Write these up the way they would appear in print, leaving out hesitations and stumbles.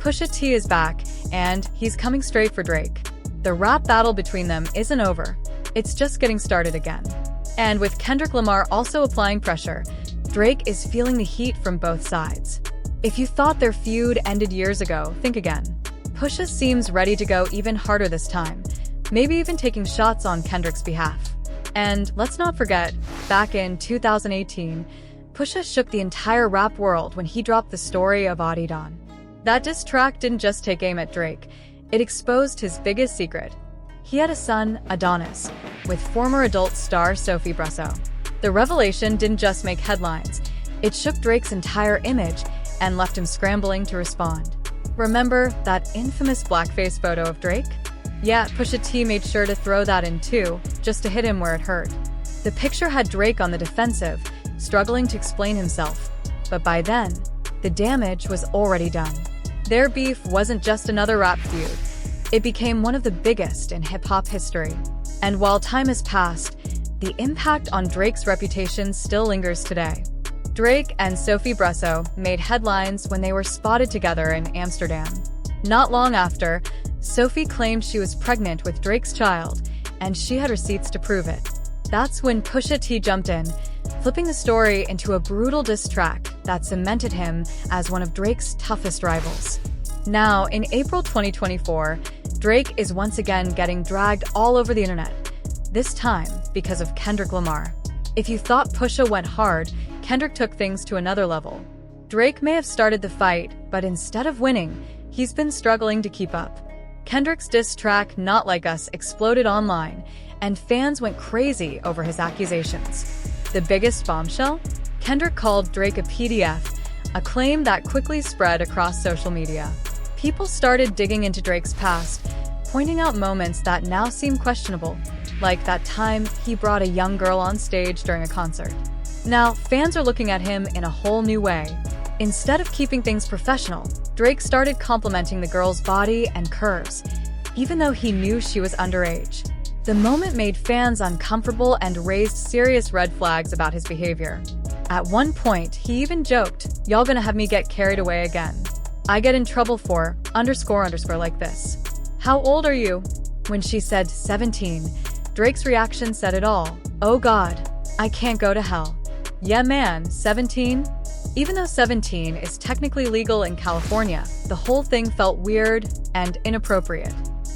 Pusha T is back, and he's coming straight for Drake. The rap battle between them isn't over. It's just getting started again. And with Kendrick Lamar also applying pressure, Drake is feeling the heat from both sides. If you thought their feud ended years ago, think again. Pusha seems ready to go even harder this time, maybe even taking shots on Kendrick's behalf. And let's not forget, back in 2018, Pusha shook the entire rap world when he dropped the story of ante. That diss track didn't just take aim at Drake, it exposed his biggest secret. He had a son, Adonis, with former adult star Sophie Brusso. The revelation didn't just make headlines, it shook Drake's entire image and left him scrambling to respond. Remember that infamous blackface photo of Drake? Yeah, Pusha T made sure to throw that in too, just to hit him where it hurt. The picture had Drake on the defensive, struggling to explain himself. But by then, the damage was already done. Their beef wasn't just another rap feud. It became one of the biggest in hip-hop history. And while time has passed, the impact on Drake's reputation still lingers today. Drake and Sophie Brusso made headlines when they were spotted together in Amsterdam. Not long after, Sophie claimed she was pregnant with Drake's child, and she had receipts to prove it. That's when Pusha T jumped in, flipping the story into a brutal diss track that cemented him as one of Drake's toughest rivals. Now, in April 2024, Drake is once again getting dragged all over the internet, this time because of Kendrick Lamar. If you thought Pusha went hard, Kendrick took things to another level. Drake may have started the fight, but instead of winning, he's been struggling to keep up. Kendrick's diss track, Not Like Us, exploded online, and fans went crazy over his accusations. The biggest bombshell? Kendrick called Drake a PDF, a claim that quickly spread across social media. People started digging into Drake's past, pointing out moments that now seem questionable, like that time he brought a young girl on stage during a concert. Now, fans are looking at him in a whole new way. Instead of keeping things professional, Drake started complimenting the girl's body and curves, even though he knew she was underage. The moment made fans uncomfortable and raised serious red flags about his behavior. At one point, he even joked, "Y'all gonna have me get carried away again. I get in trouble for __ like this. How old are you?" When she said 17, Drake's reaction said it all. "Oh God, I can't go to hell." Yeah man, 17? Even though 17 is technically legal in California, the whole thing felt weird and inappropriate.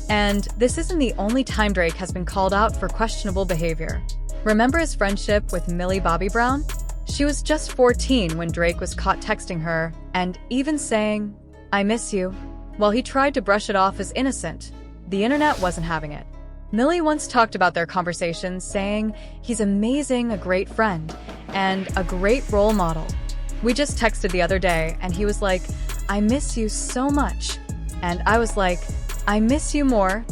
And this isn't the only time Drake has been called out for questionable behavior. Remember his friendship with Millie Bobby Brown? She was just 14 when Drake was caught texting her and even saying, "I miss you," while he tried to brush it off as innocent. The internet wasn't having it. Millie once talked about their conversations, saying, "He's amazing, a great friend, and a great role model. We just texted the other day, and he was like, 'I miss you so much.' And I was like, 'I miss you more.'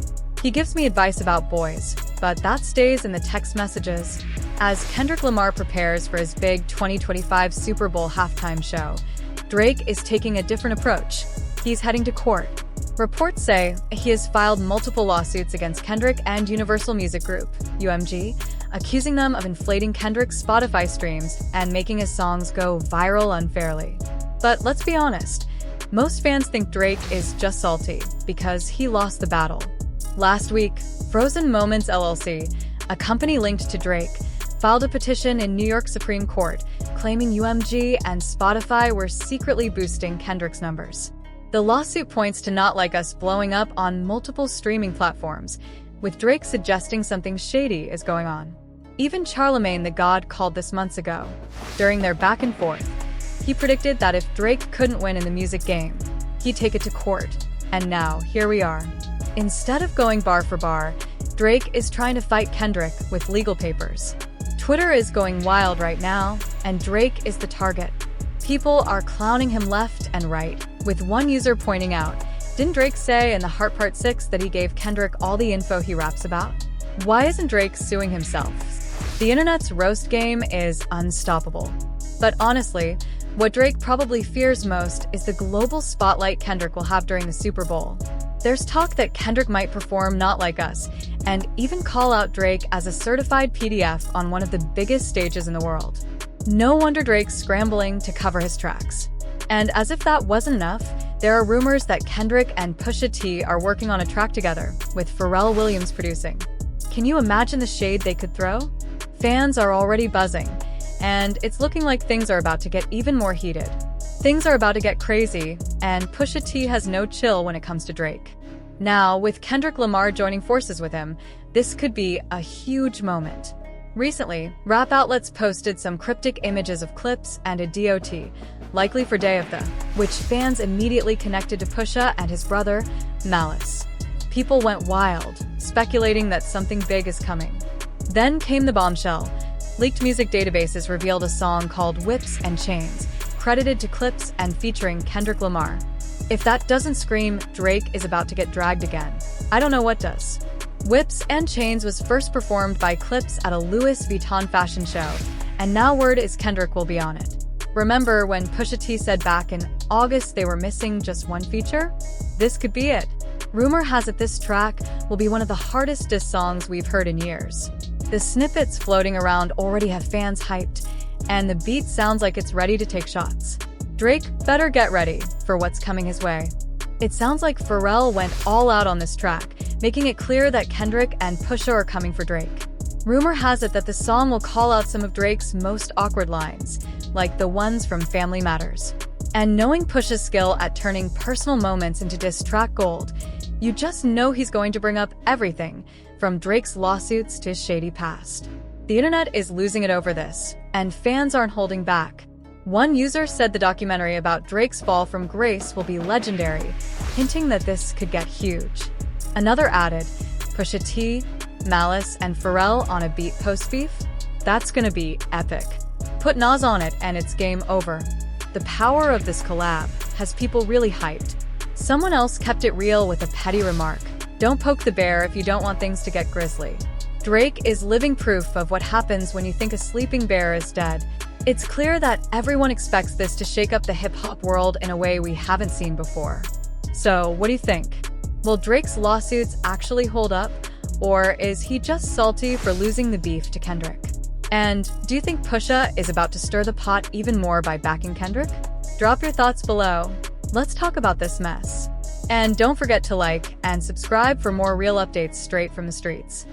He gives me advice about boys, but that stays in the text messages." As Kendrick Lamar prepares for his big 2025 Super Bowl halftime show, Drake is taking a different approach. He's heading to court. Reports say he has filed multiple lawsuits against Kendrick and Universal Music Group, UMG, accusing them of inflating Kendrick's Spotify streams and making his songs go viral unfairly. But let's be honest, most fans think Drake is just salty because he lost the battle. Last week, Frozen Moments LLC, a company linked to Drake, filed a petition in New York Supreme Court claiming UMG and Spotify were secretly boosting Kendrick's numbers. The lawsuit points to Not Like Us blowing up on multiple streaming platforms, with Drake suggesting something shady is going on. Even Charlemagne the God called this months ago. During their back and forth, he predicted that if Drake couldn't win in the music game, he'd take it to court. And now, here we are. Instead of going bar for bar, Drake is trying to fight Kendrick with legal papers. Twitter is going wild right now, and Drake is the target. People are clowning him left and right, with one user pointing out, "Didn't Drake say in the Heart Part 6 that he gave Kendrick all the info he raps about? Why isn't Drake suing himself?" The internet's roast game is unstoppable. But honestly, what Drake probably fears most is the global spotlight Kendrick will have during the Super Bowl. There's talk that Kendrick might perform Not Like Us, and even call out Drake as a certified PDF on one of the biggest stages in the world. No wonder Drake's scrambling to cover his tracks. And as if that wasn't enough, There are rumors that Kendrick and Pusha T are working on a track together, with Pharrell Williams producing. Can you imagine the shade they could throw? Fans are already buzzing, and it's looking like things are about to get even more heated. Things are about to get crazy, and Pusha T has no chill when it comes to Drake. Now, with Kendrick Lamar joining forces with him, this could be a huge moment. Recently, rap outlets posted some cryptic images of Clips and a DOT, likely for Day of the, which fans immediately connected to Pusha and his brother, Malice. People went wild, speculating that something big is coming. Then came the bombshell. Leaked music databases revealed a song called Whips and Chains, credited to Clips and featuring Kendrick Lamar. If that doesn't scream, Drake is about to get dragged again, I don't know what does. Whips and Chains was first performed by Clips at a Louis Vuitton fashion show, and now word is Kendrick will be on it. Remember when Pusha T said back in August they were missing just one feature? This could be it. Rumor has it this track will be one of the hardest diss songs we've heard in years. The snippets floating around already have fans hyped, and the beat sounds like it's ready to take shots. Drake better get ready for what's coming his way. It sounds like Pharrell went all out on this track, making it clear that Kendrick and Pusha are coming for Drake. Rumor has it that the song will call out some of Drake's most awkward lines, like the ones from Family Matters. And knowing Pusha's skill at turning personal moments into diss track gold, you just know he's going to bring up everything, from Drake's lawsuits to his shady past. The internet is losing it over this, and fans aren't holding back. One user said the documentary about Drake's fall from grace will be legendary, hinting that this could get huge. Another added, Pusha T, Malice, and Pharrell on a beat post-beef? That's gonna be epic. Put Nas on it and it's game over. The power of this collab has people really hyped. Someone else kept it real with a petty remark. Don't poke the bear if you don't want things to get grisly. Drake is living proof of what happens when you think a sleeping bear is dead. It's clear that everyone expects this to shake up the hip-hop world in a way we haven't seen before. So, what do you think? Will Drake's lawsuits actually hold up? Or is he just salty for losing the beef to Kendrick? And do you think Pusha is about to stir the pot even more by backing Kendrick? Drop your thoughts below. Let's talk about this mess. And don't forget to like and subscribe for more real updates straight from the streets.